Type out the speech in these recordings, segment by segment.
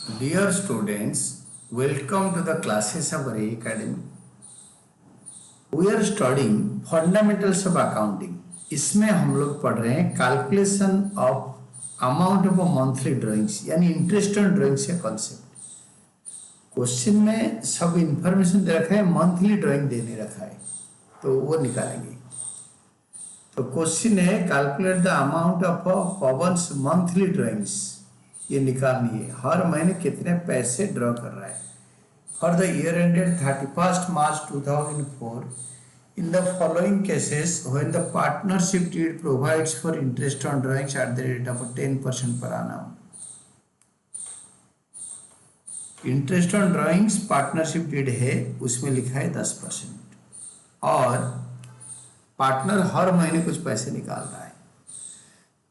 Dear students, welcome to the classes of Ray Academy. We are studying fundamentals of accounting. इसमें हम लोग पढ़ रहे हैं calculation of amount of monthly drawings यानी इंटरेस्ट ऑन ड्राइंग्स का कॉन्सेप्ट। क्वेश्चन में सब इंफॉर्मेशन दे रखा है, मंथली ड्राइंग देने रखा है तो वो निकालेंगे। तो क्वेश्चन है calculate the amount of Pawan's monthly drawings, ये निकालनी है हर महीने कितने पैसे ड्रॉ कर रहा है। For the year ended 31st March 2004 in the following cases when the partnership deed provides for interest on drawings at the rate of 10% per annum. Interest on drawings partnership deed है, उसमें लिखा है 10% और partner हर महीने कुछ पैसे निकाल रहा है।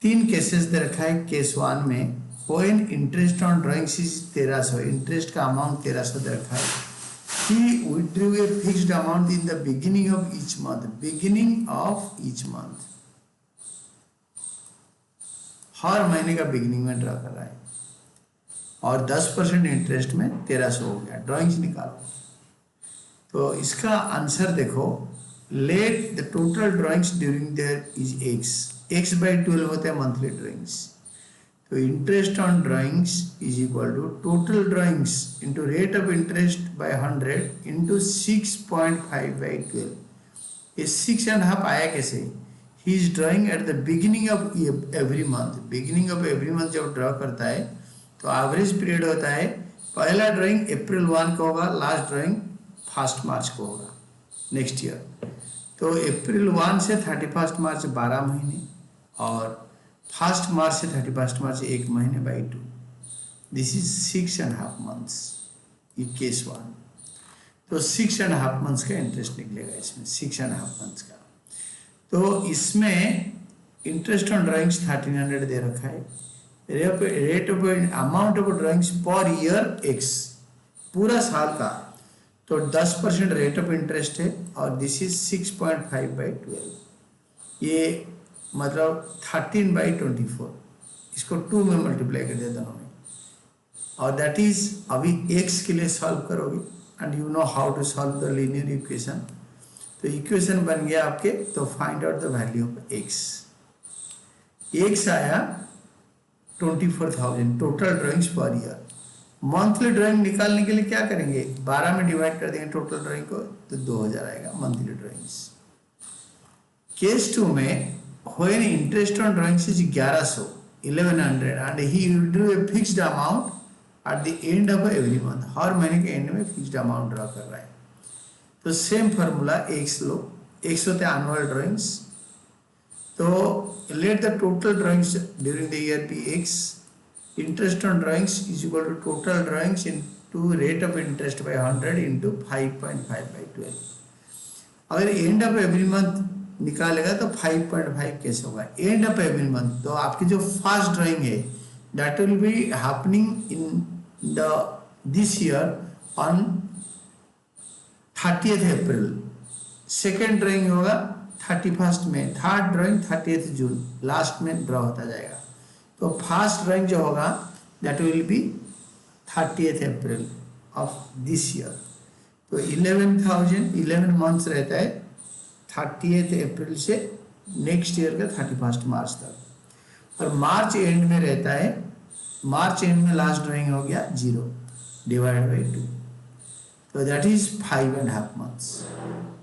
3 केसेस दे रखा है। केस 1 में when interest on drawings is 1300, interest का अमाउंट 1300 दे रखा है। He withdrew a fixed amount in the beginning of each month, हर महीने का बिगिनिंग में ड्रा कर रहा है और 10% इंटरेस्ट में 1300 हो गया। ड्राइंग्स निकालो तो इसका आंसर देखो, let the total drawings during there is x/12 होते हैं मंथली ड्राइंग्स। तो interest on drawings is equal to total drawings into rate of interest by 100 into 6.5/12। ये 6.5 आया कैसे? He is drawing at the beginning of every month. Beginning of every month जब draw करता है तो एवरेज पीरियड होता है, पहला ड्राइंग April 1 को होगा, लास्ट ड्राइंग 1 March को होगा नेक्स्ट ईयर। तो April 1 से 31 March 12 महीने और 1 March से 31 March 1 महीने बाई 2। दिस इज 6.5 months, ये केस 1। तो 6.5 months का इंटरेस्ट निकलेगा इसमें, 6.5 months का। तो इसमें इंटरेस्ट ऑन ड्राइंग्स 1300 दे रखा है। Rate of amount of drawings per year x, पूरा साल का। तो 10% रेट ऑफ इंटरेस्ट है और दिस इज 6.5/12। ये मतलब 13/24। इसको 2 में मल्टीप्लाई कर दिया दोनों में और दैट इज, अभी x के लिए सॉल्व करोगे and you know how to solve the linear equation. तो इक्वेशन बन गया आपके, तो find out the value of x आया 24,000 total drawings per year. Monthly drawing निकालने के लिए क्या करेंगे, 12 में डिवाइड कर देंगे टोटल ड्राइंग को, तो 2000 आएगा मंथली ड्राइंग्स। केस 2 में when interest on drawings is 1100 and he withdrew a fixed amount at the end of every month, हर महीने के एंड में फिक्स्ड अमाउंट ड्रॉ कर रहा है। तो सेम फार्मूला x लो, x होते हैं एनुअल ड्राइंग्स। तो let the total drawings during the year be x, interest on drawings is equal to total drawings into rate of interest by 100 into 5.5/12। अगर and of every month निकालेगा तो 5.5 कैसे होगा? And of every month, तो आपकी जो first drawing है that will be happening in the this year on 30th April। Second drawing होगा 31st May, third drawing 30th June, last में ड्रॉ होता जाएगा। तो फर्स्ट ड्राइंग जो होगा that will be 30th April of this year. तो 11 months रहता है 30th April से नेक्स्ट ईयर का 31st March तक। और मार्च एंड में रहता है, मार्च एंड में लास्ट ड्राइंग हो गया 0 डिवाइड बाई 2, तो दैट इज 5.5 months।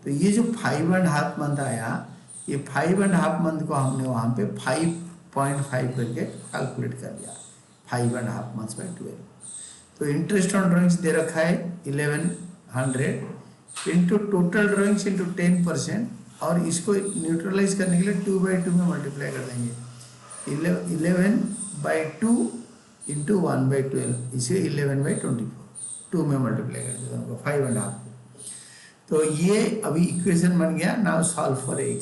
तो ये जो 5.5 month आया, ये 5.5 month को हमने वहाँ पे 5.5 करके कैलकुलेट कर दिया, 5.5 months by 12। तो इंटरेस्ट ऑन ड्राइंग्स दे रखा है 1100 इंटू टोटल ड्राइंग्स इंटू 10%, और इसको न्यूट्रलाइज करने के लिए 2/2 में मल्टीप्लाई कर देंगे। 11/2 इंटू 1/12, इसे 11/24 2 में मल्टीप्लाई कर देते हैं 5.5। तो ये अभी इक्वेशन बन गया। Now solve for x,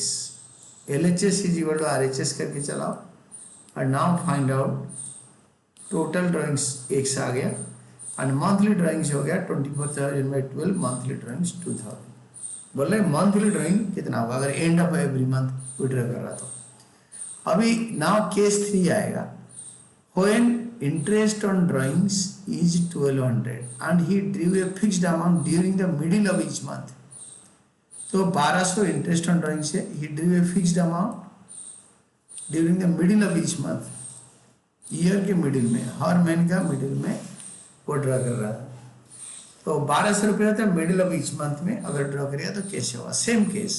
LHS is equal to RHS करके चलाओ और now find out total drawings x आ गया और मंथली ड्राइंग्स हो गया 24,000/12, मंथली ड्राइंग्स 2000। बोल रहे मंथली ड्राइंग कितना होगा अगर and of every month withdraw कर रहा तो। अभी नाउ केस 3 आएगा, when interest on drawings is 1200 and he drew a fixed amount during the middle of each month. तो 1200 इंटरेस्ट ऑन ड्राइंग से he drew a fixed amount during the middle of each month, year के middle में, हर महीने का middle में वो draw कर रहा था। तो 1200 रुपये होता है मिडिल ऑफ ईच मंथ में अगर ड्रा करेगा तो कैसे होगा, सेम केस।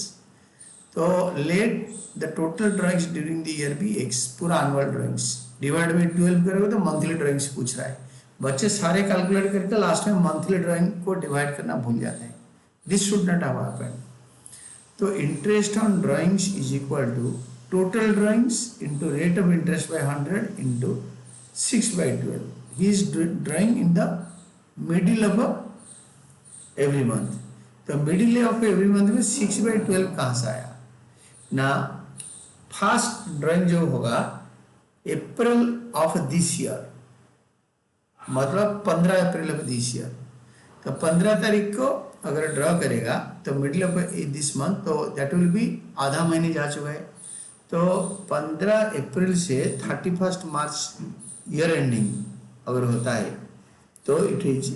तो let the total drawings during the year be x, पूरा एनुअल ड्राइंग्स डिवाइड बाई 12 करोगे तो मंथली ड्राइंग्स पूछ रहा है। बच्चे सारे कैलकुलेट करके लास्ट में मंथली ड्राइंग को डिवाइड करना भूल जाते हैं। This should not have happened. तो interest on drawings is equal to total drawings into rate of interest by 100 into 6/12। He is drawing in the middle of every month. तो middle of every month में 6/12 कहाँ से आया ना। First drawing जो होगा अप्रैल of this year, मतलब 15 अप्रैल of this year. तो 15 तारीख को अगर ड्रॉ करेगा तो मिडिल ऑफ दिस मंथ, तो दैट विल बी आधा महीने जा चुका है। तो 15 अप्रैल से 31 मार्च ईयर एंडिंग अगर होता है तो it is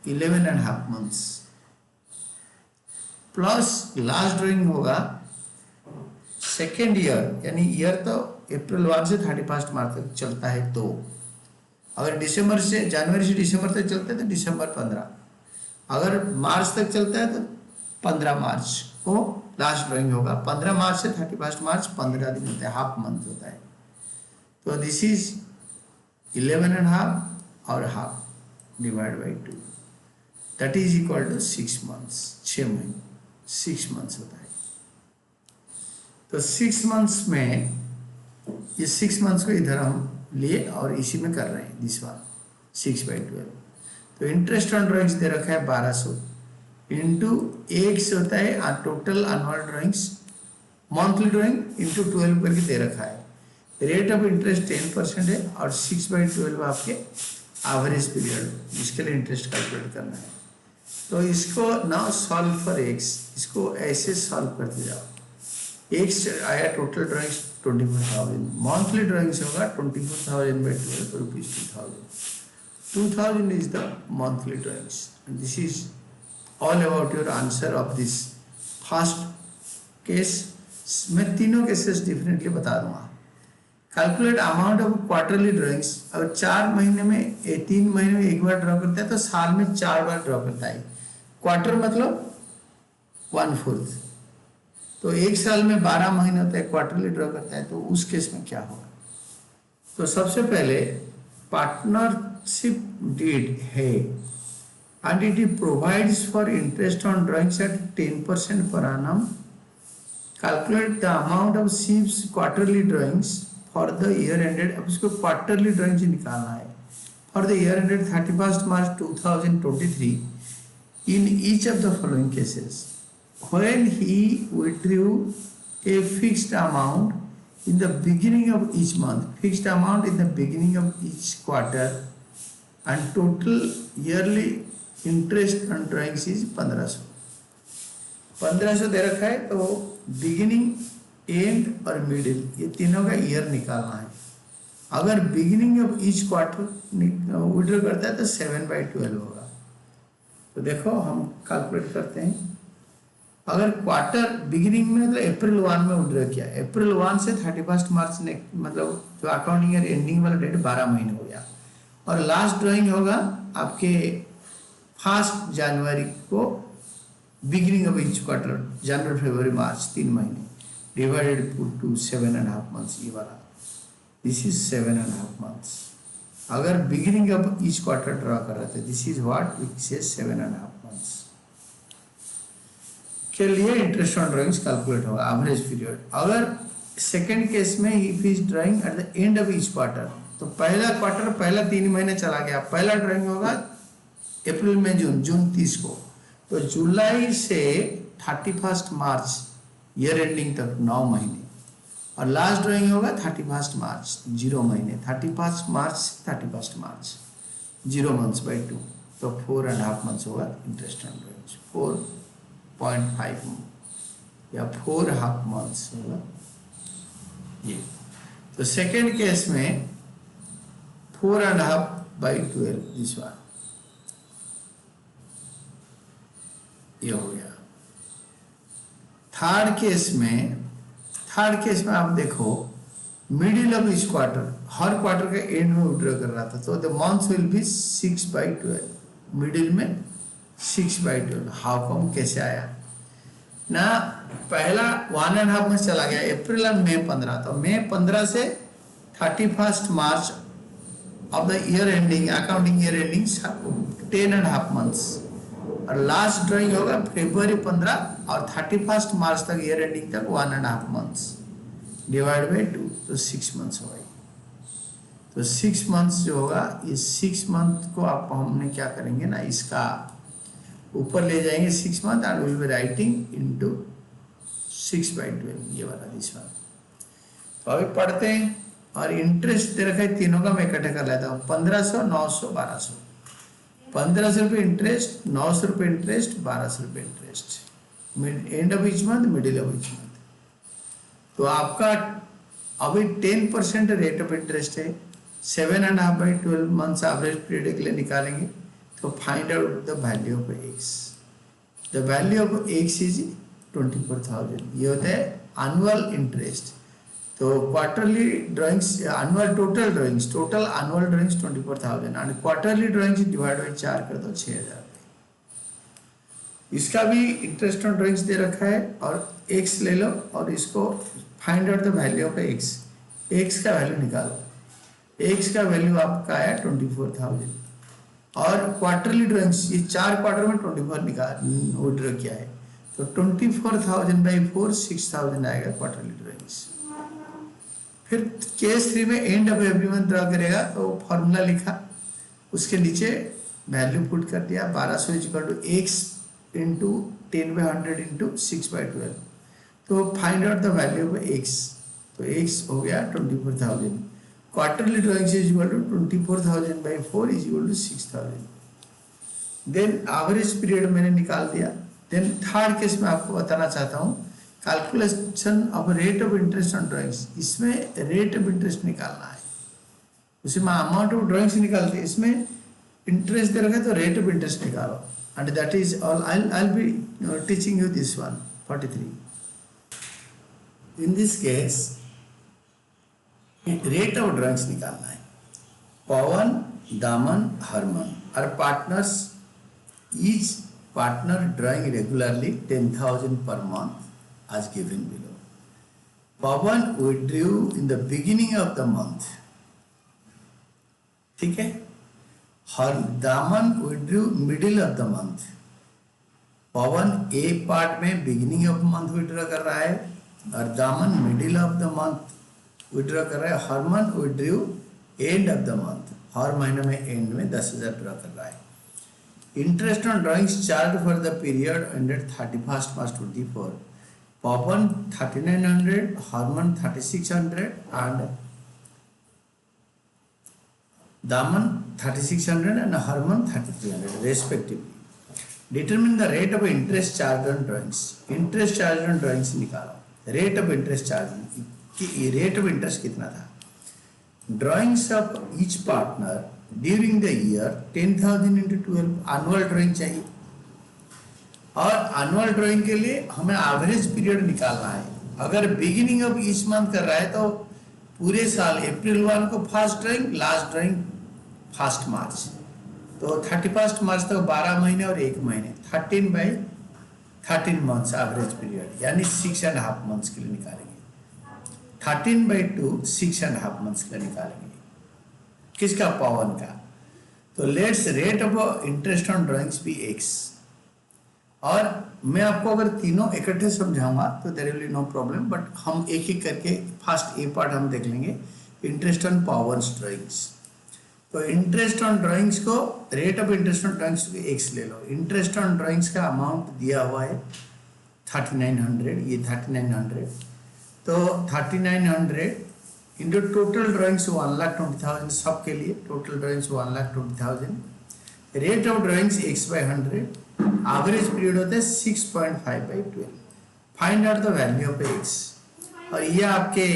11.5 months plus last drawing होगा सेकेंड ईयर, यानी ईयर तो अप्रैल 1 से 31 मार्च तक चलता है। तो अगर दिसंबर से जनवरी से दिसंबर तक चलता है तो दिसंबर 15, अगर मार्च तक चलता है तो 15 मार्च को लास्ट ड्राइंग होगा। 15 मार्च से 31 मार्च 15 दिन होता है, हाफ मंथ होता है। तो दिस इज 11.5 और half divide by 2, that is equal to 6 months, 6 महीने, 6 मंथ्स होता है। तो 6 मंथ्स में ये 6 मंथ्स को इधर हम लिए और इसी में कर रहे हैं दिस वन 6/12। तो इंटरेस्ट ऑन ड्राइंग्स दे रखा है 1200 इंटू एक से होता है total annual drawings, monthly drawing into 12 करके दे रखा है। रेट ऑफ इंटरेस्ट 10% है और 6/12 आपके एवरेज पीरियड, इसके लिए इंटरेस्ट कैलकुलेट करना है। तो इसको नाउ सॉल्व फॉर एक्स, इसको ऐसे सॉल्व करते जाओ। एक्स आया टोटल ड्राइंग्स 24,000, मंथली ड्राइंग्स होगा 24,000/12 rupees 2,000 is the monthly drawings, and this is all about your answer of this first case। मैं तीनों केसेस डिफरेंटली बता दूंगा। Calculate amount of quarterly drawings, अगर 4 महीने में 3 महीने में एक बार ड्रॉ करता है तो साल में 4 बार ड्रॉ करता है। क्वार्टर मतलब 1/4, तो एक साल में 12 महीने होता है, क्वार्टरली ड्रॉ करता है। तो उस केस में क्या होगा, तो सबसे पहले पार्टनरशिप डीड है and it provides for interest on drawings at 10% per annum। Calculate the amount of SIP's quarterly drawings for the year ended। अब इसको क्वार्टरली ड्राइंग्स निकालना है for the year ended 31 March 2023 in each of the following cases। When he withdrew a fixed amount in the beginning of each month, fixed amount in the beginning of each quarter, and total yearly interest on drawings is 1500। 1500 दे रखा है, तो beginning, and और middle ये तीनों का year निकालना है। अगर beginning of each quarter withdraw करता है तो 7/12 होगा। तो देखो हम कैलकुलेट करते हैं। अगर क्वार्टर बिगिनिंग में मतलब अप्रैल 1 में विड्रॉ किया, अप्रैल 1 से 31 मार्च ने मतलब जो अकाउंटिंग ईयर एंडिंग वाला डेट 12 महीने हो गया। और लास्ट ड्राइंग होगा आपके 1 जनवरी को, बिगिनिंग ऑफ ईच क्वार्टर, जनवरी फरवरी मार्च 3 महीने डिवाइडेड टू 7.5 मंथ्स, ये वाला दिस इज 7.5 मंथ्स। अगर beginning of each quarter draw कर रहे थे, दिस इज व्हाट वी से 7.5 मंथ्स के लिए इंटरेस्ट ऑन ड्राइंग्स कैलकुलेट होगा एवरेज पीरियड। अगर सेकेंड केस में if is drawing at the end of each quarter, तो पहला क्वार्टर पहला 3 महीने चला गया, पहला ड्राइंग होगा अप्रैल में जून 30 को, तो जुलाई से 31 मार्च ईयर एंडिंग तक 9 महीने, और लास्ट ड्राइंग होगा 31 मार्च 0 महीने, 31 मार्च 31 मार्च 0 मंथ्स/2, तो 4.5 मंथ्स होगा इंटरेस्ट ऑन ड्राइंग्स, 4.5 या 4.5 मंथ्स होगा ये। तो सेकेंड केस में 4.5/12 दिस वन, ये हो गया। थर्ड केस में आप देखो मिडिल ऑफ इस क्वार्टर, हर क्वार्टर के एंड में विड्रॉ कर रहा था, तो the month will be 6/12, middle में 6/12। हाउ कम, कैसे आया ना? पहला 1.5 में चला गया, अप्रैल और मई 15, तो मई 15 से 31 March of the year ending, accounting year ending 10.5 months, और लास्ट ड्राइंग होगा फरवरी 15 और 31 मार्च तक, ईयर एंडिंग तक 1.5 मंथ्स, डिवाइड बाई 2, तो 6 मंथ्स होगा। तो 6 मंथ्स जो होगा, ये 6 मंथ को आप हमने क्या करेंगे ना, इसका ऊपर ले जाएंगे 6 month, and will be writing into 6/12, ये वाला दिस वन। तो अभी पढ़ते हैं, और इंटरेस्ट दे रखा है तीनों का, मैं इकट्ठे कर लेता हूँ। 1500, 900, 1200, 1500 रुपये इंटरेस्ट, 900 रुपये इंटरेस्ट, 1200 रुपये interest, end of each month, middle of each month. तो आपका अभी 10% रेट ऑफ इंटरेस्ट है, 7.5/12 मंथ्स एवरेज पीरियड के लिए निकालेंगे, तो find out the value of x. The value of x is 24,000, ये होता है एनुअल इंटरेस्ट। तो quarterly drawings, annual total drawings, total annual drawings 24,000, and quarterly drawings divide by 4 कर दो, 6,000। इसका भी इंटरेस्ट ऑन ड्राइंग्स दे रखा है, और एक्स ले लो और इसको find out the value of x. X का वैल्यू निकालो, एक्स का वैल्यू आपका आया 24,000, और क्वार्टरली ड्राइंग्स ये 4 क्वार्टर में 24 विड्रॉ किया है, तो 24,000/4 6,000 आएगा क्वार्टरली ड्राइंग्स। फिर केस 3 में and of every month draw करेगा, तो फॉर्मूला लिखा, उसके नीचे वैल्यू पुट कर दिया, 1200 = x इंटू 10/100 इंटू 6/12, तो find out the value of x। तो x हो गया 24,000, quarterly drawings is equal to 24,000/4 is equal to 6,000। Then average period मैंने निकाल दिया। देन थर्ड केस में आपको बताना चाहता हूँ, calculation of rate of interest on drawings. इसमें रेट ऑफ इंटरेस्ट निकालना है, उसमें अमाउंट ऑफ ड्राइंग्स निकालते हैं, इसमें इंटरेस्ट दे रखा है, तो रेट ऑफ इंटरेस्ट निकालो, and that is all. I'll be teaching you this one, 43. In this case rate of drawings निकालना है। Pawan, Daman, Harman are partners, each partner drawing regularly 10,000 per month as given below. Pawan withdrew in the beginning of the month, ठीक है। दामन withdrew middle of the month. Pawan a part में beginning of month withdraw कर रहा है, और Daman middle of the month withdraw कर रहा है। Harman withdrew end of the month, हर महीने में एंड में 10,000 ड्रॉ कर रहा है। Interest on drawings charge for the period ended 31 March 24, Pawan 3,900, Harman 3,600 and Daman 3,600 and Harman 3,300 respectively. Determine the rate of interest charged on drawings. Interest charged on drawings निकालो, rate of interest charged कि rate of interest कितना था। Drawings of each partner during the year 10,000 into 12 annual drawing चाहिए, और annual drawing के लिए हमें average period निकालना है। अगर beginning of each month कर रहा है तो पूरे साल अप्रैल 1 को फर्स्ट ड्राइंग, लास्ट ड्राइंग 1 मार्च, तो 31 मार्च तक 12 महीने और 1 महीने, 13/13 मंथ्स एवरेज पीरियड, यानी 6.5 मंथ्स के लिए निकालेंगे। 13/2 6.5 मंथ्स के लिए निकालेंगे। किसका? पवन का। तो let's rate of interest on drawings be x, और मैं आपको अगर तीनों इकट्ठे समझाऊंगा तो there will be no problem, but हम एक एक करके फर्स्ट ए पार्ट हम देख लेंगे, इंटरेस्ट ऑन पवन्स ड्राइंग्स। तो इंटरेस्ट ऑन ड्राइंग्स को, rate of interest on drawings को एक्स ले लो। इंटरेस्ट ऑन ड्राइंग्स का अमाउंट दिया हुआ है 3,900, ये 3,900, तो 3,900 इंटू टोटल ड्राइंग्स 1,20,000 सब के लिए, total drawings 1,20,000, rate of drawings x/100, average period होता है 6.5/12। Find out the value of x, और ये आपके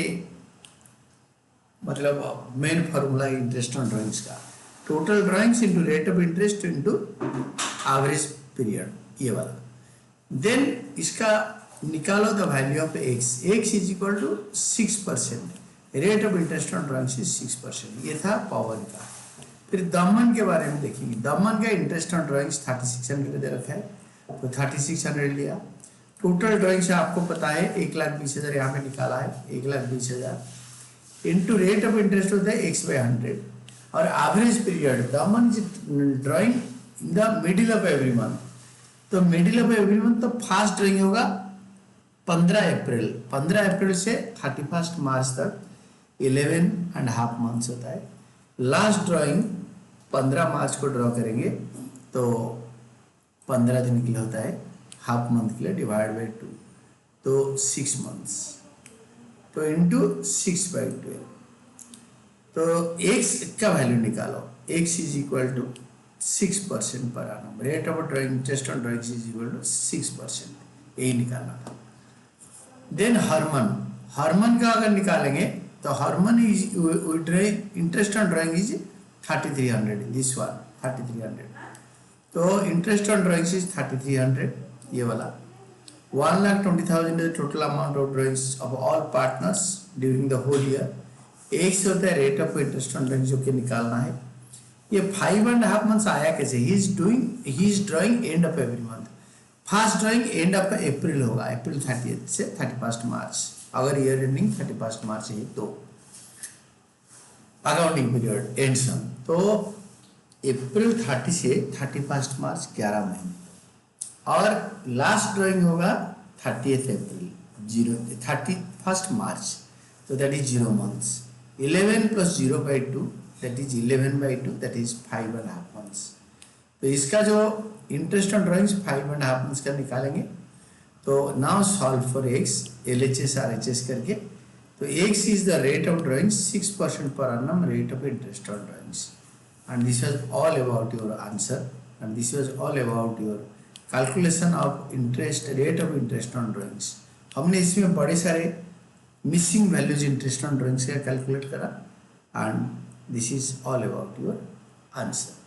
मतलब main formula interest on drawings का, total drawings into rate of interest into average period, ये वाला। देन इसका निकालो the value of x, x is equal to 6%, rate of interest on drawings is 6%, ये था पावर का। फिर दमन के बारे में देखेंगे, दमन का इंटरेस्ट ऑन ड्राइंग्स 3600 दे रखा है, तो 3600 लिया। टोटल ड्राइंग्स आपको पता है 1,20,000 यहाँ पे निकाला है, 1,20,000 इंटू रेट ऑफ इंटरेस्ट होता है x/100, और average period Daman drawing in the middle of every month, तो मिडिल ऑफ एवरी मंथ तो फर्स्ट ड्राइंग होगा 15 अप्रैल, 15 अप्रैल से 31 मार्च तक 11.5 मंथ्स होता है। लास्ट ड्राइंग 15 मार्च को ड्रॉ करेंगे तो 15 दिन के लिए होता है, हाफ मंथ के लिए डिवाइड बाई 2, तो 6 मंथ्स, तो इंटू 6/12, तो x का वैल्यू निकालो, x is equal to 6% per annum, rate of drawing interest on drawings is equal to 6%, यही निकालना था। देन हरमन का अगर निकालेंगे तो Harman is interest on drawing is 3,300, this one 3,300, तो इंटरेस्ट ऑन ड्राइंग्स इज 3,300, ये वाला। 1,20,000 is total amount of drawings of all partners during the whole year. X होता है rate of interest on drawings, जो कि निकालना है। ये 5.5 मंथ्स आया कैसे, he is drawing end of every month, first drawing end of April होगा, अप्रैल 30 से 31 मार्च, अगर ईयर एंडिंग 31 मार्च है तो अकाउंटिंग पीरियड एंड्स ऑन, तो अप्रैल 30 से 31 मार्च 11 महीने, और लास्ट ड्राइंग होगा 30th अप्रैल 31 मार्च, तो that is 0 months. 11 + 0/2 that is 11/2, that is 5.5 months. तो इसका जो इंटरेस्ट ऑन ड्राइंग्स 5.5 मंथ्स का निकालेंगे, तो now solve for x, LHS RHS करके, तो x is the rate of drawings 6% per annum rate of interest on drawings, and this was all about your answer, and this was all about your calculation of interest, rate of interest on drawings. हमने इसमें बड़े सारे missing values interest on drawings का calculate करा, and this is all about your answer.